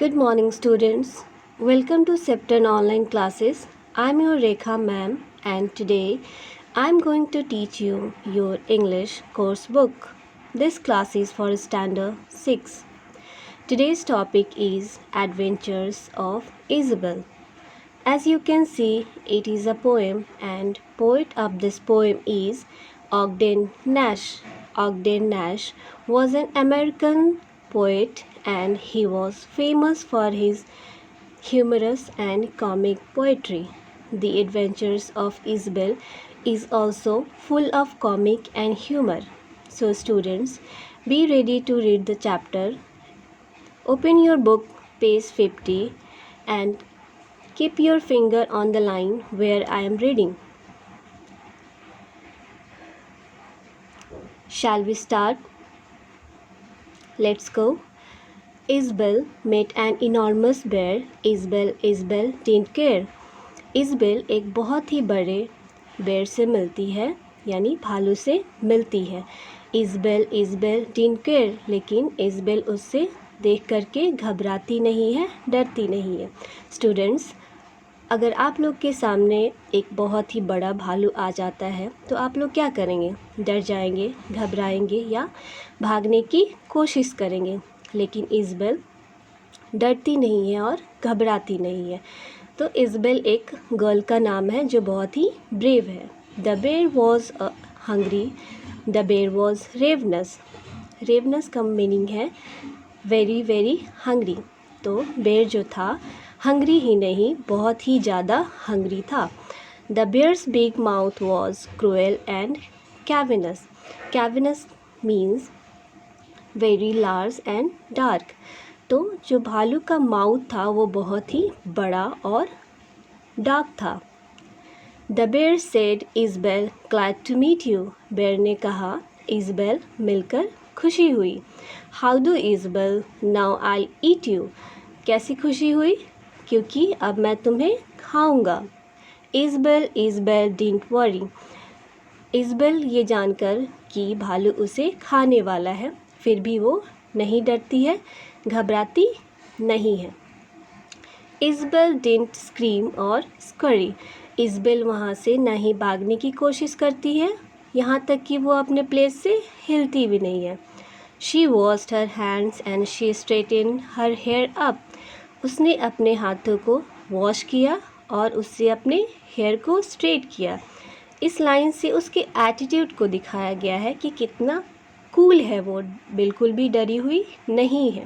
Good morning, students. Welcome to Septon Online Classes. I'm your Rekha ma'am, and today I'm going to teach you your English course book. This class is for Standard 6. Today's topic is Adventures of Isabel. As you can see, it is a poem, and poet of this poem is Ogden Nash. Ogden Nash was an American poet, and he was famous for his humorous and comic poetry. The Adventures of Isabel is also full of comic and humor. So students, be ready to read the chapter. Open your book, page 50, and keep your finger on the line where I am reading. Shall we start? Let's go. Isabel met an enormous bear. Isabel didn't care. Isabel एक बहुत ही बड़े बेर से मिलती है, यानी भालू से मिलती है. Isabel didn't care, लेकिन Isabel उससे देख करके घबराती नहीं है, डरती नहीं है. स्टूडेंट्स, अगर आप लोग के सामने एक बहुत ही बड़ा भालू आ जाता है तो आप लोग क्या करेंगे? डर जाएंगे, घबराएंगे या भागने की कोशिश करेंगे. लेकिन इज़बेल डरती नहीं है और घबराती नहीं है. तो इज़बेल एक गर्ल का नाम है जो बहुत ही ब्रेव है. The bear was hungry, the bear was ravenous. Ravenous का मीनिंग है वेरी वेरी हंग्री. तो बेयर जो था हंग्री ही नहीं, बहुत ही ज़्यादा हंग्री था. The bear's big mouth was cruel and cavernous. Cavernous means very large and dark. तो जो भालू का माउथ था वो बहुत ही बड़ा और डार्क था. The bear said Isabel glad to meet you. Bear ने कहा इज़बेल मिलकर खुशी हुई. How do Isabel, now I eat you. कैसी खुशी हुई? क्योंकि अब मैं तुम्हें खाऊंगा. इज़बेल डिडंट वरी. इज़बेल ये जानकर कि भालू उसे खाने वाला है, फिर भी वो नहीं डरती है, घबराती नहीं है. इज़बेल डिडंट स्क्रीम और स्करी. इज़बेल वहाँ से नहीं भागने की कोशिश करती है, यहाँ तक कि वो अपने प्लेस से हिलती भी नहीं है. She washed her hands and she straightened her hair up. उसने अपने हाथों को वॉश किया और उससे अपने हेयर को स्ट्रेट किया. इस लाइन से उसके एटीट्यूड को दिखाया गया है कि कितना कूल है वो, बिल्कुल भी डरी हुई नहीं है.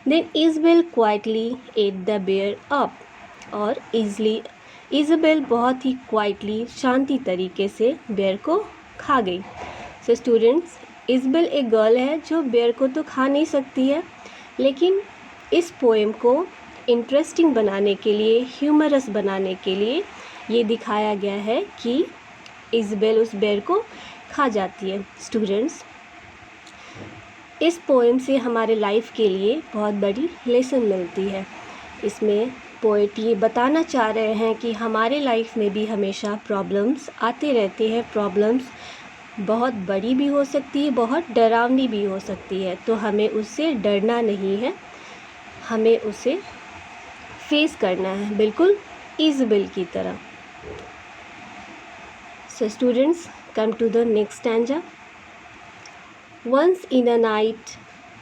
Then Isabel quietly ate the bear up. और इज़बेल बहुत ही क्वाइटली, शांति तरीके से बेयर को खा गई. सो स्टूडेंट्स, इज़बेल एक गर्ल है जो बेयर को तो खा नहीं सकती है, लेकिन इस पोएम को इंटरेस्टिंग बनाने के लिए, ह्यूमरस बनाने के लिए ये दिखाया गया है कि इज़बेल उस बेर को खा जाती है. स्टूडेंट्स, इस पोएम से हमारे लाइफ के लिए बहुत बड़ी लेसन मिलती है. इसमें पोएट ये बताना चाह रहे हैं कि हमारे लाइफ में भी हमेशा प्रॉब्लम्स आते रहते हैं. प्रॉब्लम्स बहुत बड़ी भी हो सकती है, बहुत डरावनी भी हो सकती है. तो हमें उससे डरना नहीं है, हमें उसे फेस करना है, बिल्कुल इज़बेल की तरह. So students, come to the next stanza. Once in a night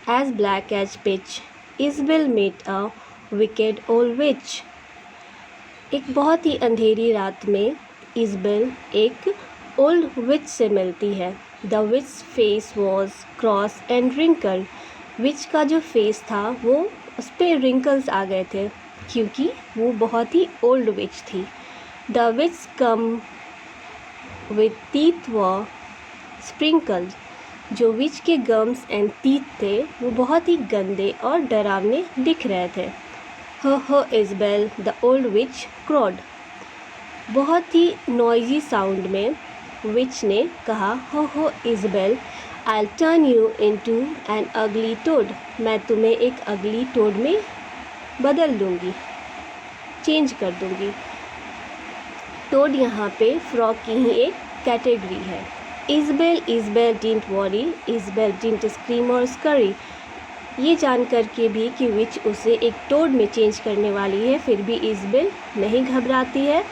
as black as pitch, Isabel met a wicked old witch. एक बहुत ही अंधेरी रात में इज़बेल एक ओल्ड विच से मिलती है. The witch face was cross and wrinkle. Witch का जो फेस था वो उस पर रिंकल्स आ गए थे क्योंकि वो बहुत ही ओल्ड विच थी. The which come with teeth व स्प्रिंकल्ड. जो विच के गम्स एंड टीथ थे वो बहुत ही गंदे और डरावने दिख रहे थे. हो इज़बेल, द ओल्ड विच क्रॉड. बहुत ही नॉइजी साउंड में विच ने कहा, हो इज़बेल, I'll turn you into an ugly toad. मैं तुम्हें एक अगली टोड में बदल दूँगी, चेंज कर दूँगी. टोड यहाँ पे फ्रॉग की ही एक कैटेगरी है. इज़बेल डिडंट वरी. इज़बेल डिडंट स्क्रीम और स्करी. ये जानकर के भी कि विच उसे एक टोड में चेंज करने वाली है, फिर भी इज़बेल नहीं घबराती है,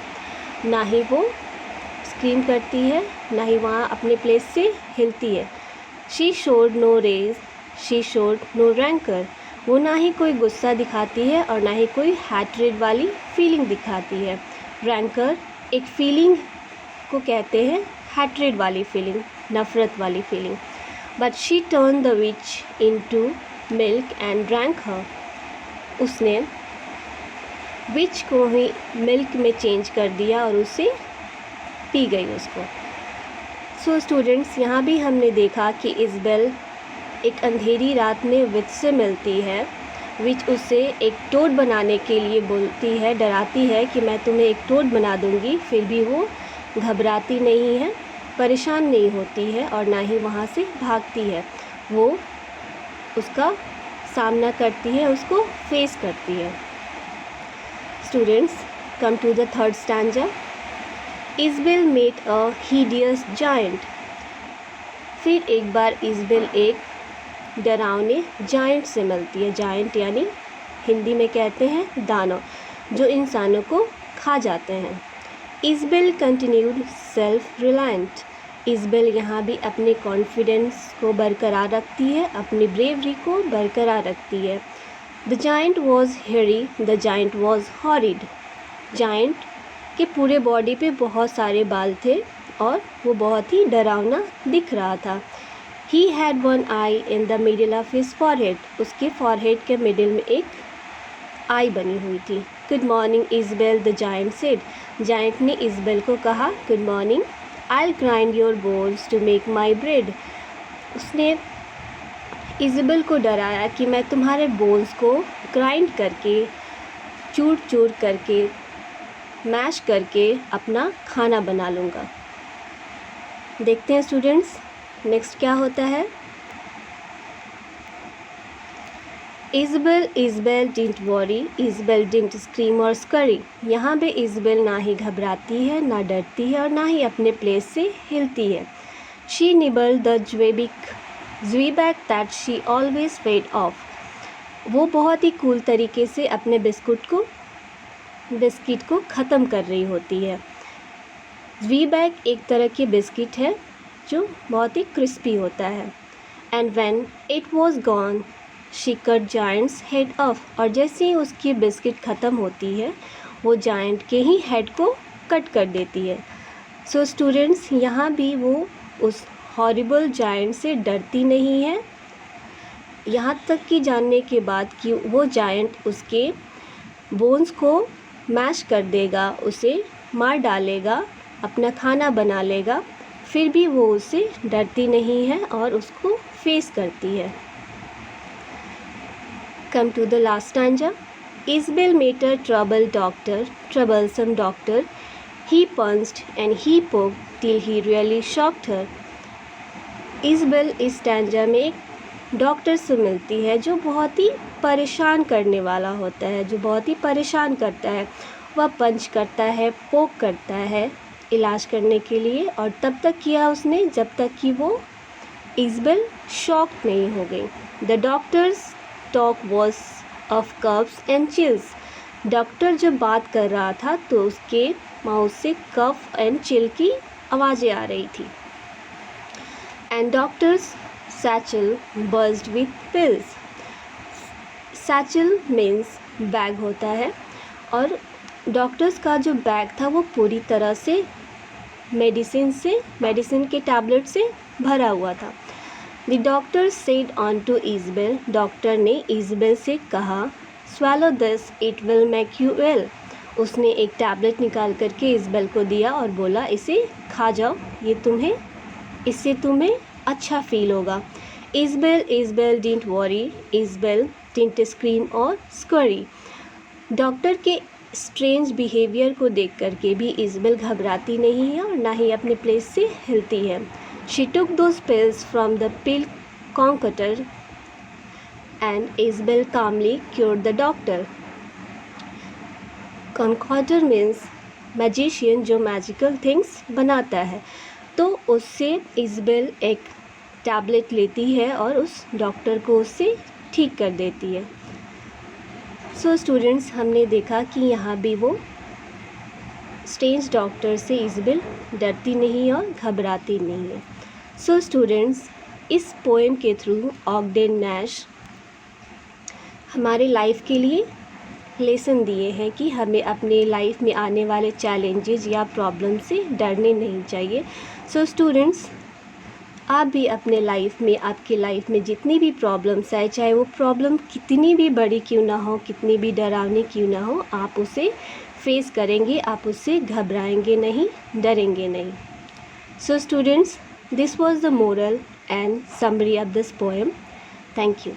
ना ही वो स्क्रीम करती है, ना ही वहाँ अपने प्लेस से हिलती है। She showed no rage, she showed no rancour, वो ना ही कोई गुस्सा दिखाती है और ना ही कोई हैट्रेड वाली फीलिंग दिखाती है। रैंकर एक फीलिंग को कहते हैं, हैट्रेड वाली फीलिंग, नफ़रत वाली feeling. But she turn the witch into milk and drank her, उसने विच को ही मिल्क में चेंज कर दिया और उसे पी गई उसको। सो स्टूडेंट्स, यहाँ भी हमने देखा कि इज़बेल एक अंधेरी रात में विच से मिलती है। विच उसे एक टोड बनाने के लिए बोलती है, डराती है कि मैं तुम्हें एक टोड बना दूँगी, फिर भी वो घबराती नहीं है, परेशान नहीं होती है और ना ही वहाँ से भागती है। वो उसका सामना करती है, उसको फेस करती है। Students, come to the third stanza. Isabel met a hideous giant, फिर एक बार इज़बेल एक डरावने जायंट से मिलती है। जायंट यानी हिंदी में कहते हैं दानव, जो इंसानों को खा जाते हैं। इज़बेल कंटिन्यूड सेल्फ रिलायंट, इज़बेल यहाँ भी अपने कॉन्फिडेंस को बरकरार रखती है, अपनी ब्रेवरी को बरकरार रखती है। द जायंट वॉज हेरी, the giant was horrid, giant के पूरे बॉडी पे बहुत सारे बाल थे और वो बहुत ही डरावना दिख रहा था। He had one eye in the middle of his forehead, उसके फॉरहेड के मिडिल में एक आई बनी हुई थी। Good morning Isabel, the giant said, giant ने इज़बेल को कहा good morning. I'll grind your bones to make my bread, उसने इज़बेल को डराया कि मैं तुम्हारे बोन्स को ग्राइंड करके, चूर चूर करके, मैश करके अपना खाना बना लूँगा। देखते हैं स्टूडेंट्स नेक्स्ट क्या होता है। इज़बेल डिडंट वरी, इज़बेल डिडंट स्क्रीम और स्करी, यहाँ पे इज़बेल ना ही घबराती है, ना डरती है और ना ही अपने प्लेस से हिलती है। She nibble the zwieback that she always fed off, वो बहुत ही कूल तरीके से अपने बिस्किट को ख़त्म कर रही होती है। ज़्वीबैक एक तरह की बिस्किट है जो बहुत ही क्रिस्पी होता है। And when it was gone she cut giants head of, और जैसे ही उसकी बिस्किट ख़त्म होती है वो जायंट के ही हेड को कट कर देती है। सो स्टूडेंट्स, यहाँ भी वो उस हॉरिबल जायंट से डरती नहीं है, यहाँ तक कि जानने के बाद कि वो जायंट उसके बोन्स को मैश कर देगा, उसे मार डालेगा, अपना खाना बना लेगा, फिर भी वो उससे डरती नहीं है और उसको फेस करती है। Come to the last stanza. Isabel met a troublesome doctor. He punched and he poked till he really shocked her. Isabel इस स्टैंजा में एक डॉक्टर से मिलती है जो बहुत ही परेशान करने वाला होता है, जो बहुत ही परेशान करता है। वह पंच करता है, पोक करता है इलाज करने के लिए, और तब तक किया उसने जब तक कि वो इज़बेल शॉक्ड नहीं हो गई। The doctors talk was of coughs and chills, doctor जब बात कर रहा था तो उसके माउथ से कफ एंड चिल की आवाज़ें आ रही थी। And doctors satchel burst with pills, satchel means bag होता है, और डॉक्टर्स का जो बैग था वो पूरी तरह से मेडिसिन के टैबलेट से भरा हुआ था। The doctor said on to Isabel, doctor ने इज़बेल से कहा swallow this it will make you well, उसने एक टैबलेट निकाल करके इज़बेल को दिया और बोला इसे खा जाओ, इससे तुम्हें अच्छा फील होगा। इज़बेल डिडंट वरी, इज़बेल डिडंट स्क्रीम और स्क्वरी, डॉक्टर के स्ट्रेंज बिहेवियर को देख करके भी इज़बेल घबराती नहीं है और ना ही अपने प्लेस से हिलती है। She took those pills from the pill concoctor and Isabel calmly cured the doctor. Concoctor means magician जो magical things बनाता है। तो उससे इज़बेल एक टैबलेट लेती है और उस डॉक्टर को उससे ठीक कर देती है। सो स्टूडेंट्स, हमने देखा कि यहाँ भी वो स्ट्रेंज डॉक्टर से इज़ाबेल डरती नहीं और घबराती नहीं है। सो स्टूडेंट्स, इस पोएम के थ्रू ऑगडेन नैश हमारे लाइफ के लिए लेसन दिए हैं कि हमें अपने लाइफ में आने वाले चैलेंजेस या प्रॉब्लम से डरने नहीं चाहिए। सो स्टूडेंट्स, आप भी अपने लाइफ में, आपकी लाइफ में जितनी भी प्रॉब्लम्स आए, चाहे वो प्रॉब्लम कितनी भी बड़ी क्यों ना हो, कितनी भी डरावनी क्यों ना हो, आप उसे फेस करेंगे, आप उससे घबराएंगे नहीं, डरेंगे नहीं। So students, this was the moral and summary of this poem. Thank you.